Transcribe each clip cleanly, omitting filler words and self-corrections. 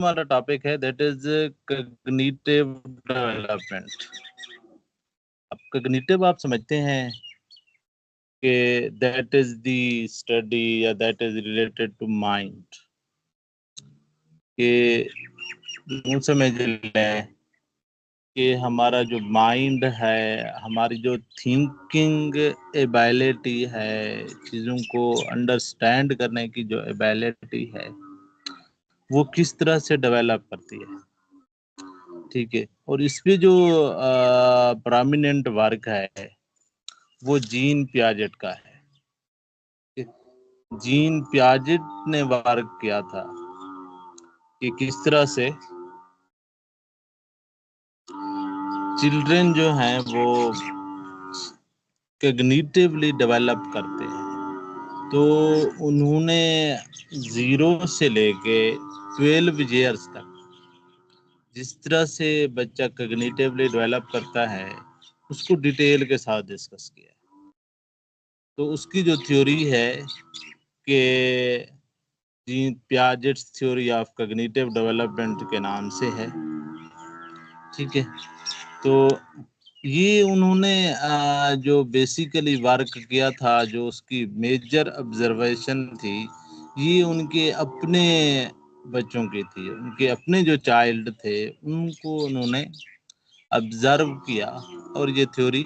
वाला टॉपिक है that is cognitive development. अब कॉग्निटिव आप समझते हैं कि दैट इज द स्टडी या that is related to mind, कि यूं समझ लें कि हमारा जो माइंड है, हमारी जो थिंकिंग एबिलिटी है, चीज़ों को अंडरस्टैंड करने की जो एबिलिटी है वो किस तरह से डेवलप करती है। ठीक है, और इस पे जो प्रोमिनेंट वर्क है वो जीन पियाजेट का है। जीन पियाजेट ने वर्क किया था कि किस तरह से चिल्ड्रन जो हैं वो कॉग्निटिवली डेवलप करते हैं। तो उन्होंने 0 से लेके 12 ईयर्स तक जिस तरह से बच्चा कॉग्निटिवली डेवलप करता है उसको डिटेल के साथ डिस्कस किया। तो उसकी जो थ्योरी है कि gene Piaget's theory of cognitive development के नाम से है। ठीक है, तो ये उन्होंने जो बेसिकली वर्क किया था, जो उसकी मेजर ऑब्जर्वेशन थी, ये उनके अपने बच्चों की थी। उनके अपने जो चाइल्ड थे उनको उन्होंने ऑब्जर्व किया और ये थ्योरी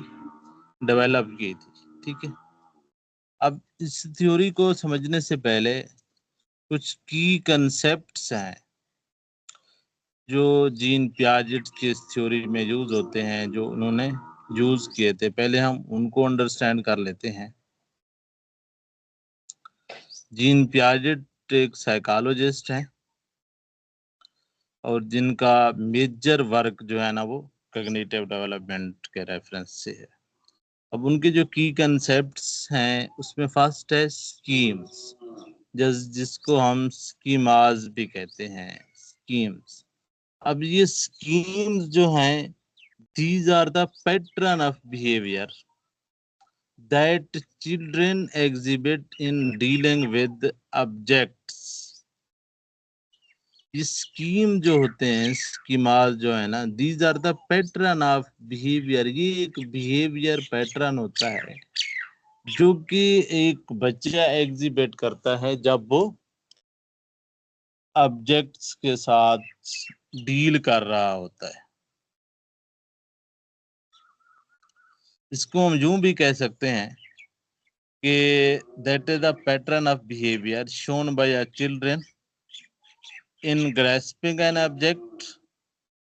डेवलप की थी। ठीक है, अब इस थ्योरी को समझने से पहले कुछ की कंसेप्ट्स हैं जो जीन पियाजेट की इस थ्योरी में यूज होते हैं, जो उन्होंने यूज किए थे। पहले हम उनको अंडरस्टैंड कर लेते हैं। जीन पियाजेट एक साइकोलॉजिस्ट हैं और जिनका मेजर वर्क जो है ना वो कॉग्निटिव डेवलपमेंट के रेफरेंस से है। अब उनके जो की कंसेप्ट्स हैं उसमें फर्स्ट है स्कीम्स, जिसको हम स्कीमाज भी कहते हैं, स्कीम्स। अब ये स्कीम्स जो हैं, these are the pattern of behavior that children exhibit in dealing with objects। ये स्कीम जो होते हैं, स्कीमाज जो है ना, these are the pattern of behaviour. ये एक बिहेवियर पैटर्न होता है जो कि एक बच्चा एग्जिबिट करता है जब वो ऑब्जेक्ट्स के साथ डील कर रहा होता है। इसको हम यूं भी कह सकते हैं कि that is the pattern of behaviour shown by a children in grasping an object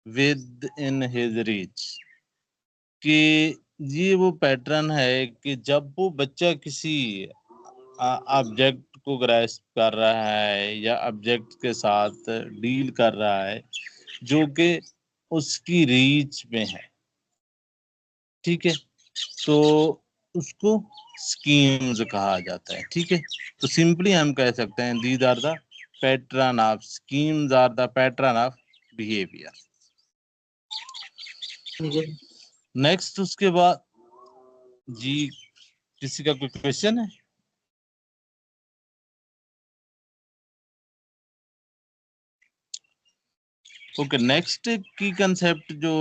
with in his reach. कि ये वो पैटर्न है कि जब वो बच्चा किसी ऑब्जेक्ट को ग्रास्प कर रहा है या ऑब्जेक्ट के साथ डील कर रहा है जो कि उसकी रीच में है। ठीक है, तो उसको स्कीम्स कहा जाता है। ठीक है, तो सिंपली हम कह सकते हैं these are the pattern of schemes are the pattern of behaviour. ठीक है। नेक्स्ट उसके बाद जी, किसी का कोई क्वेश्चन है? ओके, नेक्स्ट की कंसेप्ट जो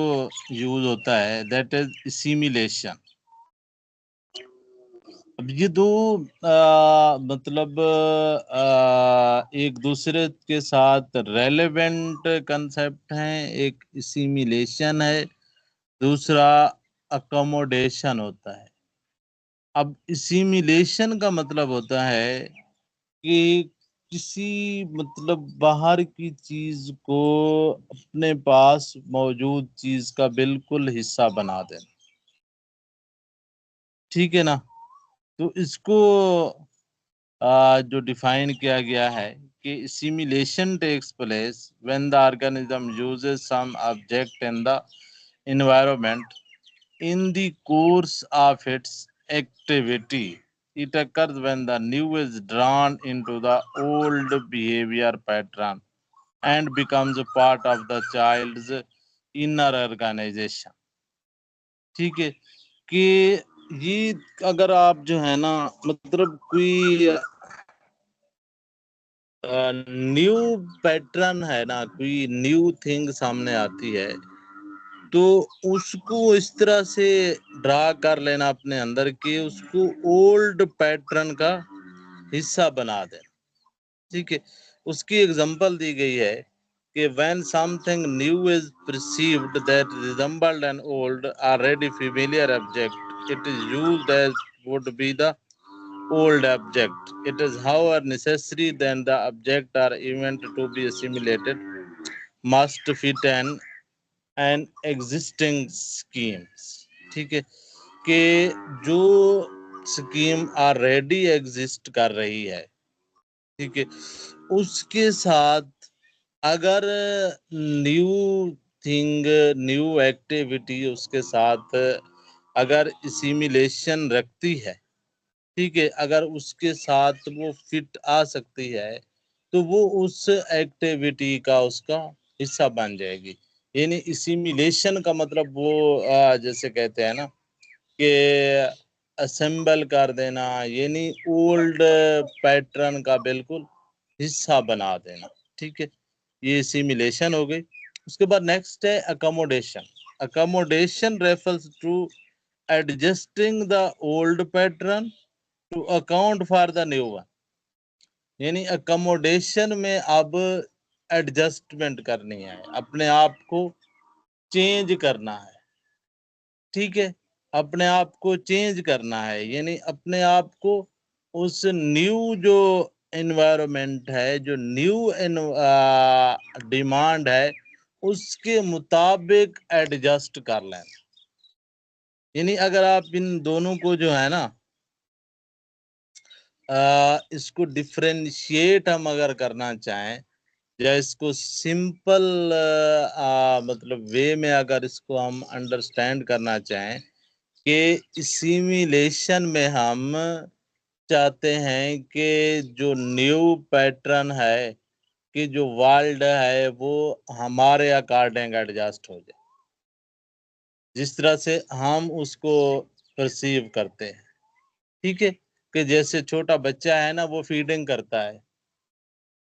यूज होता है दैट इज सिमुलेशन। अब ये दो मतलब एक दूसरे के साथ रेलेवेंट कंसेप्ट हैं। एक सिमुलेशन है, दूसरा अकोमोडेशन होता है। अब सिमुलेशन का मतलब होता है कि किसी मतलब बाहर की चीज को अपने पास मौजूद चीज का बिल्कुल हिस्सा बना देना। ठीक है ना, तो इसको जो डिफाइन किया गया है कि simulation takes place when the organism uses some object in the environment in the course of its activity. It occurs when the new is drawn into the old behavior pattern and becomes a part of the child's inner organization। ठीक है, कि ये अगर आप जो है ना मतलब कोई न्यू पैटर्न है ना, कोई न्यू थिंग सामने आती है तो उसको इस तरह से ड्रा कर लेना अपने अंदर कि उसको ओल्ड पैटर्न का हिस्सा बना देना। ठीक है, उसकी एग्जांपल दी गई है कि when something new is perceived that resembled an old already familiar object, it is used as would be the old object. It is however necessary that the object or event to be assimilated must fit an existing schemes. ठीक है, कि जो scheme already exist कर रही है, ठीक है, उसके साथ अगर न्यू थिंग, न्यू एक्टिविटी उसके साथ अगर सिमुलेशन रखती है, ठीक है, अगर उसके साथ वो फिट आ सकती है तो वो उस एक्टिविटी का उसका हिस्सा बन जाएगी। यानी सिमुलेशन का मतलब वो जैसे कहते हैं ना कि असेंबल कर देना, यानी ओल्ड पैटर्न का बिल्कुल हिस्सा बना देना। ठीक है, ये सिमुलेशन हो गई। उसके बाद नेक्स्ट है accommodation. Accommodation refers to adjusting the old pattern to account for the new one. यानी अकोमोडेशन में अब एडजस्टमेंट करनी है, अपने आप को चेंज करना है। ठीक है, अपने आप को चेंज करना है, यानी अपने आप को उस न्यू जो एनवायरनमेंट है, जो न्यू डिमांड है, उसके मुताबिक एडजस्ट कर लेना। यानी अगर आप इन दोनों को जो है ना इसको डिफरेंशिएट हम अगर करना चाहें, या इसको सिंपल मतलब वे में अगर इसको हम अंडरस्टैंड करना चाहें कि सिमुलेशन में हम चाहते हैं कि जो न्यू पैटर्न है, कि जो वर्ल्ड है वो हमारे अकॉर्डिंग एडजस्ट हो जाए, जिस तरह से हम उसको परसीव करते हैं। ठीक है, कि जैसे छोटा बच्चा है ना, वो फीडिंग करता है,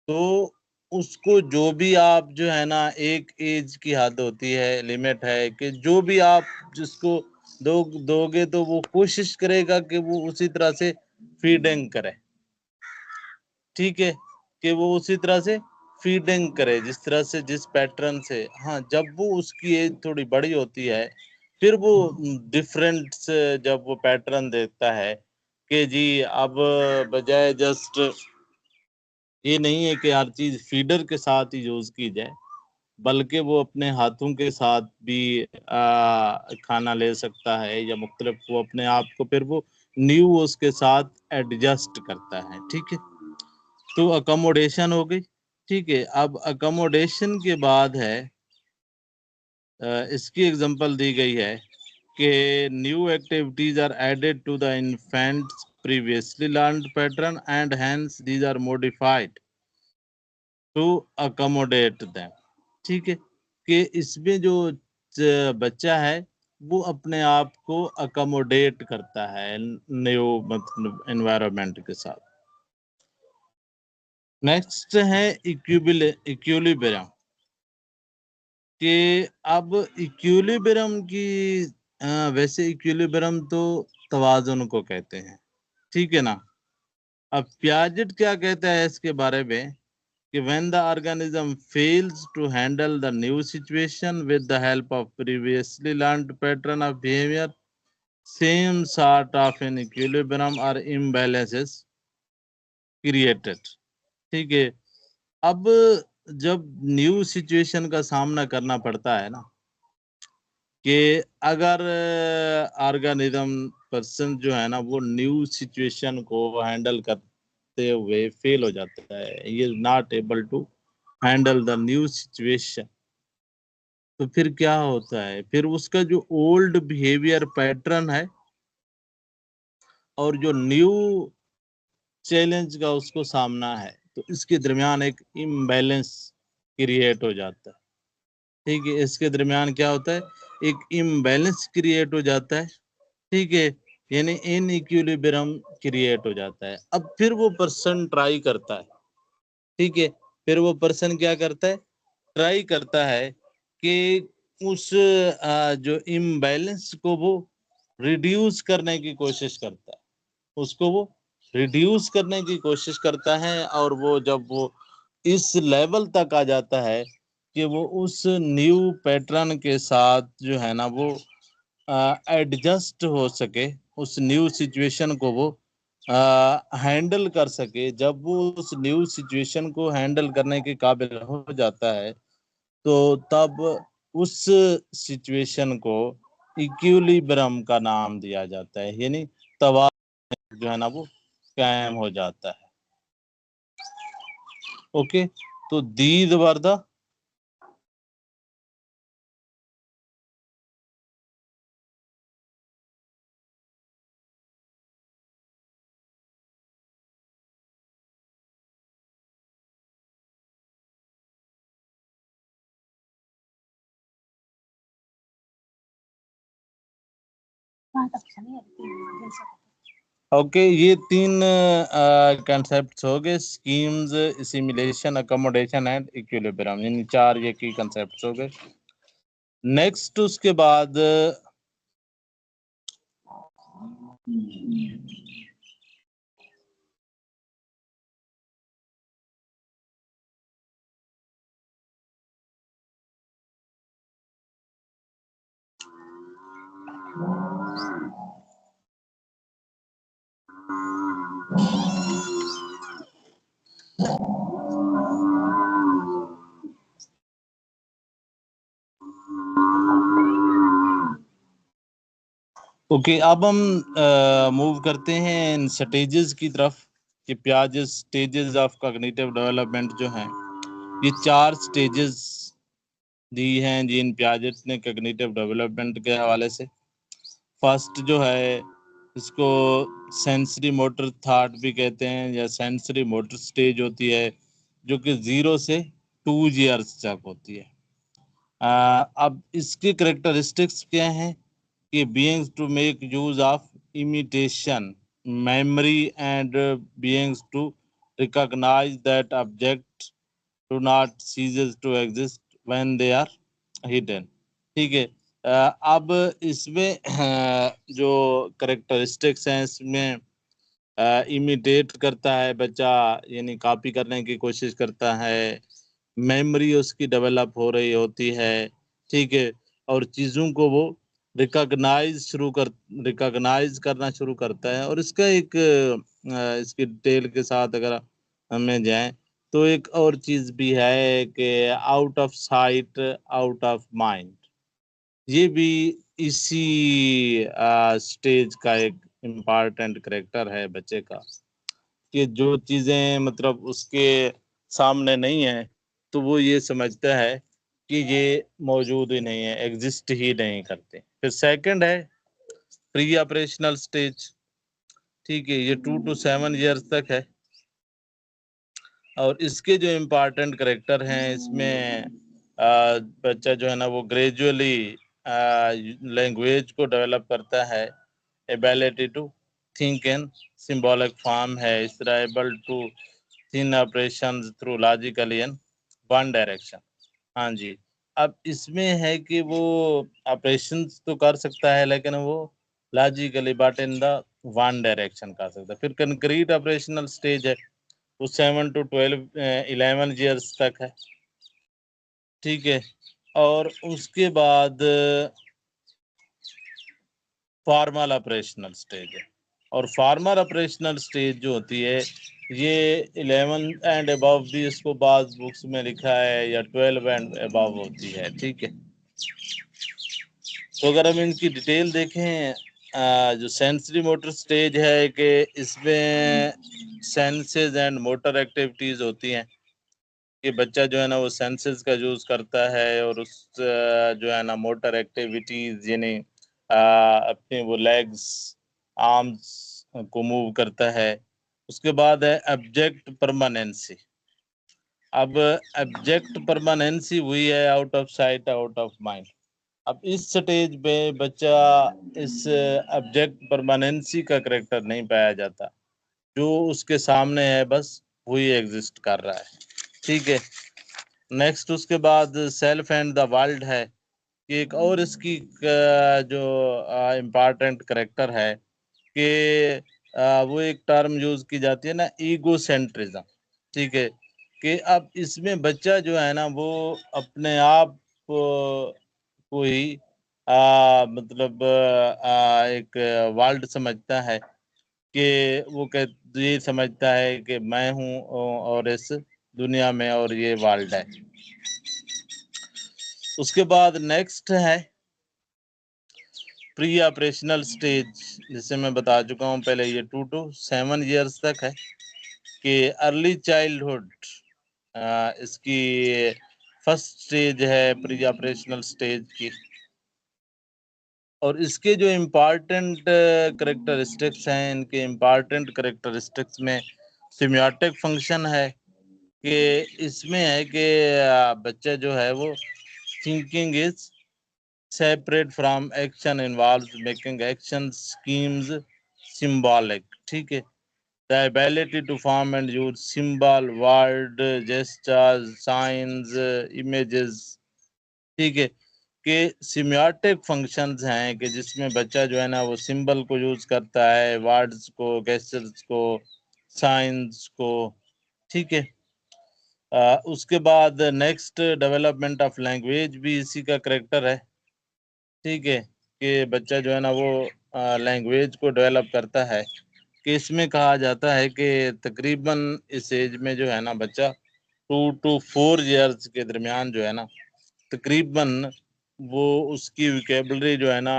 तो उसको जो भी आप जो है ना, एक एज की हद होती है, लिमिट है कि जो भी आप जिसको दोगे तो वो कोशिश करेगा कि वो उसी तरह से फीडिंग करे। ठीक है, कि वो उसी तरह से फीडिंग करे, जिस तरह से, जिस पैटर्न से। हाँ, जब वो उसकी एज थोड़ी बड़ी होती है, फिर वो डिफरेंट से जब वो पैटर्न देखता है कि जी अब बजाय जस्ट ये नहीं है कि हर चीज फीडर के साथ ही यूज की जाए, बल्कि वो अपने हाथों के साथ भी खाना ले सकता है, या मुख्तलिफ वो अपने आप को फिर वो न्यू उसके साथ एडजस्ट करता है। ठीक है, तो अकोमोडेशन हो गई। ठीक है, अब अकोमोडेशन के बाद है इसकी एग्जांपल दी गई है कि new activities are added to the infants previously learned pattern and hence these are modified to accommodate them. ठीक है, कि इसमें जो बच्चा है वो अपने आप को अकोमोडेट करता है न्यू मतलब एनवायरनमेंट के साथ। नेक्स्ट है इक्विलिब्रियम, कि अब इक्विलिब्रियम की वैसे इक्विलिब्रियम तो तवाज़ुन को कहते हैं। ठीक है ना, अब पियाजेट क्या कहता है इसके बारे में कि when the organism fails to handle the new situation with the help of previously learned pattern of behavior, same sort of an equilibrium or imbalances created। ठीक है, अब जब न्यू सिचुएशन का सामना करना पड़ता है ना, कि अगर ऑर्गेनिज्म पर्सन जो है ना वो न्यू सिचुएशन को हैंडल करते हुए फेल हो जाता है, he is not able to handle the new situation, तो फिर क्या होता है, फिर उसका जो ओल्ड बिहेवियर पैटर्न है और जो न्यू चैलेंज का उसको सामना है, तो इसके दरमियान एक इम्बैलेंस क्रिएट हो जाता है। ठीक है, इसके दरमियान क्या होता है, एक इम्बैलेंस क्रिएट हो जाता है। ठीक है, यानी इन इक्विलिब्रियम क्रिएट हो जाता है। अब फिर वो पर्सन ट्राई करता है, ठीक है, फिर वो पर्सन क्या करता है, ट्राई करता है कि उस जो इम्बैलेंस को वो रिड्यूस करने की कोशिश करता है, उसको वो रिड्यूस करने की कोशिश करता है, और वो जब वो इस लेवल तक आ जाता है कि वो उस न्यू पैटर्न के साथ जो है ना वो एडजस्ट हो सके, उस न्यू सिचुएशन को वो हैंडल कर सके। जब वो उस न्यू सिचुएशन को हैंडल करने के काबिल हो जाता है, तो तब उस सिचुएशन को इक्विलिब्रियम का नाम दिया जाता है, यानी तवाज़ुन जो है ना वो कायम हो जाता है। ओके, तो दीद वर द ओके, ये तीन कंसेप्ट हो गए, schemes, simulation, accommodation and equilibrium, यानी चार ये की कंसेप्ट हो गए। नेक्स्ट उसके बाद ओके, अब हम मूव करते हैं स्टेजेस की तरफ कि Piaget's stages of cognitive development जो हैं, ये चार स्टेजेस दी हैं जीन पियाजेट ने कॉग्निटिव डेवलपमेंट के हवाले से। फर्स्ट जो है इसको सेंसरी मोटर थॉट भी कहते हैं, या सेंसरी मोटर स्टेज होती है, जो कि 0 से 2 ईयर्स तक होती है। अब इसके करेक्टरिस्टिक्स क्या हैं कि beings to make use of imitation memory and beings to recognize that objects do not ceases to exist when they are hidden। ठीक है, अब इसमें जो करेक्टरिस्टिक्स हैं, इसमें इमिटेट करता है बच्चा, यानी कॉपी करने की कोशिश करता है, मेमोरी उसकी डेवलप हो रही होती है, ठीक है, और चीज़ों को वो रिकॉग्नाइज करना शुरू करता है। और इसका एक इसकी डिटेल के साथ अगर हमें जाएं, तो एक और चीज़ भी है कि out of sight out of mind, ये भी इसी स्टेज का एक इम्पॉर्टेंट करेक्टर है बच्चे का, कि जो चीज़ें मतलब उसके सामने नहीं है, तो वो ये समझता है कि ये मौजूद ही नहीं है, एग्जिस्ट ही नहीं करते। फिर सेकंड है प्री ऑपरेशनल स्टेज। ठीक है, ये 2 to 7 ईयर्स तक है, और इसके जो इम्पॉर्टेंट करेक्टर हैं, इसमें बच्चा जो है ना वो ग्रेजुअली लैंग्वेज को डेवलप करता है, ability to think in symbolic form है, इस तरह able to think operation through logically in one direction. हाँ जी, अब इसमें है कि वो ऑपरेशंस तो कर सकता है, लेकिन वो logically but in the one direction कर सकता है। फिर कंक्रीट ऑपरेशनल स्टेज है, वो 7 to 11 ईयर्स तक है। ठीक है, और उसके बाद फॉर्मल ऑपरेशनल स्टेज है, और फॉर्मल ऑपरेशनल स्टेज जो होती है, ये 11 एंड अबव भी इसको बाद बुक्स में लिखा है, या 12 एंड अबव होती है। ठीक है, तो अगर हम इनकी डिटेल देखें, जो सेंसरी मोटर स्टेज है कि इसमें सेंसेस एंड मोटर एक्टिविटीज होती हैं, कि बच्चा जो है ना वो सेंसेस का यूज करता है, और उस जो है ना मोटर एक्टिविटीज, यानी अपने वो लेग्स आर्म्स को मूव करता है। उसके बाद है ऑब्जेक्ट परमानेंसी। अब ऑब्जेक्ट परमानेंसी हुई है out of sight out of mind. अब इस स्टेज पे बच्चा इस ऑब्जेक्ट परमानेंसी का करेक्टर नहीं पाया जाता, जो उसके सामने है बस वही एग्जिस्ट कर रहा है। ठीक है। नेक्स्ट उसके बाद सेल्फ एंड द वर्ल्ड है कि एक और इसकी जो इम्पोर्टेंट करेक्टर है कि वो एक टर्म यूज की जाती है ना, ईगो सेंट्रिज्म। ठीक है, कि अब इसमें बच्चा जो है ना वो अपने आप को ही मतलब एक वर्ल्ड समझता है कि वो ये समझता है कि मैं हूँ और इस दुनिया में और ये वर्ल्ड है। उसके बाद नेक्स्ट है प्री ऑपरेशनल स्टेज, जिसे मैं बता चुका हूँ पहले, ये 2 to 7 ईयर्स तक है कि अर्ली चाइल्डहुड इसकी फर्स्ट स्टेज है प्री ऑपरेशनल स्टेज की। और इसके जो इम्पॉर्टेंट करेक्टरिस्टिक्स हैं, इनके इम्पॉर्टेंट करेक्टरिस्टिक्स में सिमियोटिक फंक्शन है कि इसमें है कि बच्चा जो है वो thinking is separate from action, involves making action schemes symbolic। ठीक है, the ability to form and use symbol, word, gestures, signs, images। ठीक है, कि सिमियोटिक फंक्शंस हैं कि जिसमें बच्चा जो है ना वो सिंबल को यूज करता है, वर्ड्स को, गेस्चर्स को, साइंस को। ठीक है, उसके बाद नेक्स्ट डेवलपमेंट ऑफ लैंग्वेज भी इसी का करेक्टर है। ठीक है, कि बच्चा जो है ना वो लैंग्वेज को डेवलप करता है कि इसमें कहा जाता है कि तकरीबन इस एज में जो है ना बच्चा 2 to 4 ईयर्स के दरमियान जो है ना तकरीबन वो उसकी विकेबलरी जो है ना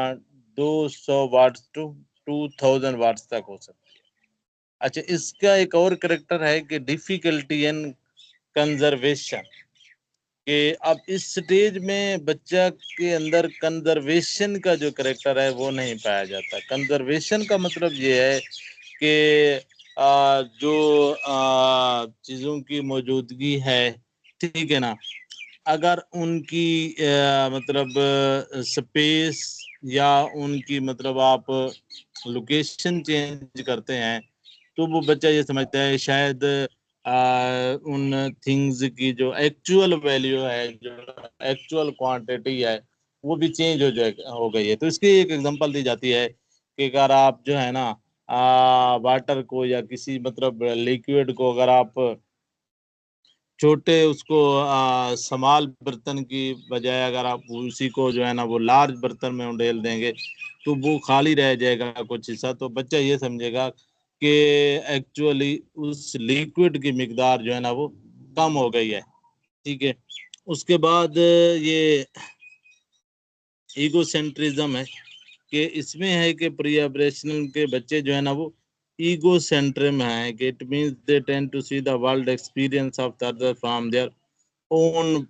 200 वर्ड्स टू 2000 वर्ड्स तक हो सकती है। अच्छा, इसका एक और करेक्टर है कि डिफिकल्टी इन कंजर्वेशन, कि अब इस स्टेज में बच्चा के अंदर कंजर्वेशन का जो करेक्टर है वो नहीं पाया जाता। कंजर्वेशन का मतलब ये है कि जो चीज़ों की मौजूदगी है, ठीक है ना, अगर उनकी मतलब स्पेस या उनकी मतलब आप लोकेशन चेंज करते हैं तो वो बच्चा ये समझता है शायद उन थिंग्स की जो एक्चुअल वैल्यू है, जो एक्चुअल क्वांटिटी है, वो भी चेंज हो गई है। तो इसकी एक एग्जांपल दी जाती है कि अगर आप जो है ना वाटर को या किसी मतलब लिक्विड को अगर आप छोटे उसको समाल बर्तन की बजाय अगर आप उसी को जो है ना वो लार्ज बर्तन में उंडेल देंगे तो वो खाली रह जाएगा कुछ हिस्सा, तो बच्चा ये समझेगा कि एक्चुअली उस लिक्विड की मिकदार जो है ना वो कम हो गई है। ठीक है, उसके बाद ये ईगोसेंट्रिज्म है कि इसमें है कि प्री ऑपरेशनल के बच्चे जो है ना वो ईगो सेंट्रिज्म है कि it means they tend to see the world experience of the other from their own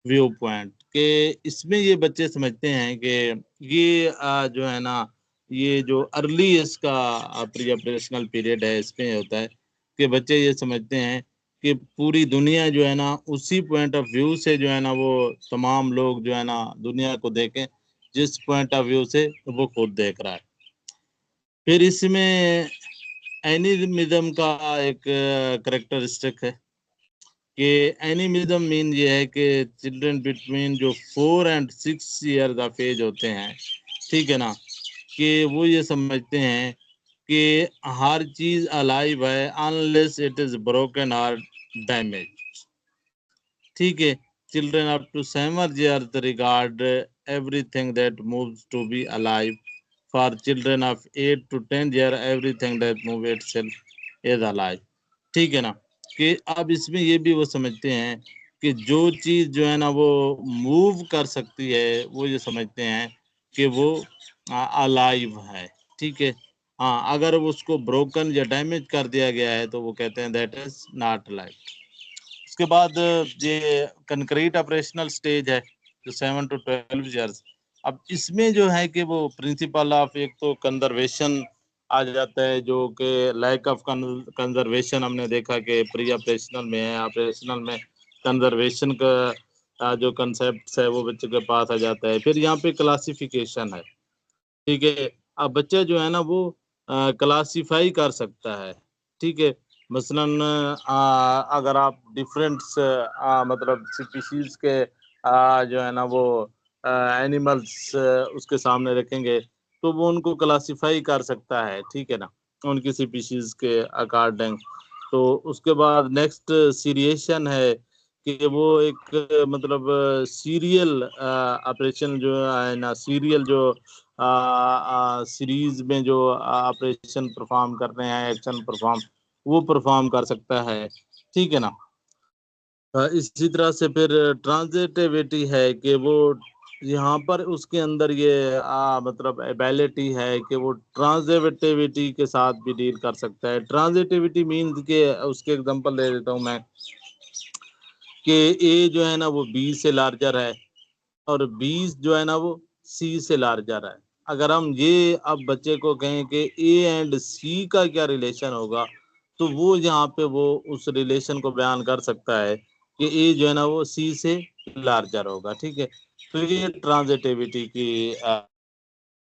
view point, के इसमें ये बच्चे समझते हैं कि ये जो है ना ये जो अर्ली इसका प्री ऑपरेशनल पीरियड है इसमें होता है कि बच्चे ये समझते हैं कि पूरी दुनिया जो है ना उसी पॉइंट ऑफ व्यू से जो है ना वो तमाम लोग जो है ना दुनिया को देखें जिस पॉइंट ऑफ व्यू से वो खुद देख रहा है। फिर इसमें एनिमिज्म का एक करेक्टरिस्टिक है कि एनिमिज्म मीन ये है कि चिल्ड्रन बिटवीन जो 4 and 6 ईयर ऑफ एज होते हैं, ठीक है ना, कि वो ये समझते हैं कि हर चीज अलाइव है अनलेस इट इज ब्रोकन और डैमेज। ठीक है, children up to 7 year regard everything that moves to be alive. For children of 8 to 10 year everything that move itself is alive. ठीक है ना, कि अब इसमें ये भी वो समझते हैं कि जो चीज़ जो है ना वो मूव कर सकती है वो ये समझते हैं कि वो अलाइव है। ठीक है, हाँ, अगर वो उसको ब्रोकन या डैमेज कर दिया गया है तो वो कहते हैं दैट इज नॉट अलाइव। उसके बाद ये कंक्रीट ऑपरेशनल स्टेज है जो 7 to 12 ईयर्स। अब इसमें जो है कि वो प्रिंसिपल ऑफ एक तो कंजर्वेशन आ जाता है, जो कि लैक ऑफ कंजर्वेशन हमने देखा कि प्री ऑपरेशनल में है, ऑपरेशनल में कंजर्वेशन का जो कंसेप्ट है वो बच्चे के पास आ जाता है। फिर यहाँ पे क्लासिफिकेशन है। ठीक है, अब बच्चा जो है ना वो क्लासिफाई कर सकता है। ठीक है, मसलन अगर आप डिफरेंट मतलब स्पीशीज के जो है ना वो एनिमल्स उसके सामने रखेंगे तो वो उनको क्लासिफाई कर सकता है, ठीक है ना, उनकी स्पीशीज के अकॉर्डिंग। तो उसके बाद नेक्स्ट सीरिएशन है कि वो एक मतलब सीरियल ऑपरेशन जो है ना, सीरियल जो सीरीज में जो ऑपरेशन परफॉर्म कर रहे हैं, एक्शन परफॉर्म वो परफॉर्म कर सकता है, ठीक है ना। इसी तरह से फिर ट्रांजिटिविटी है कि वो यहाँ पर उसके अंदर ये मतलब एबिलिटी है कि वो ट्रांजिटिविटी के साथ भी डील कर सकता है। ट्रांजिटिविटी मीन्स के उसके एग्जांपल दे देता हूँ मैं कि ए जो है ना वो बी से लार्जर है और बी जो है ना वो सी से लार्जर है। अगर हम ये अब बच्चे को कहें कि ए एंड सी का क्या रिलेशन होगा, तो वो यहाँ पे वो उस रिलेशन को बयान कर सकता है कि ए जो है ना वो सी से लार्जर होगा, ठीक है। तो ये ट्रांजिटिविटी की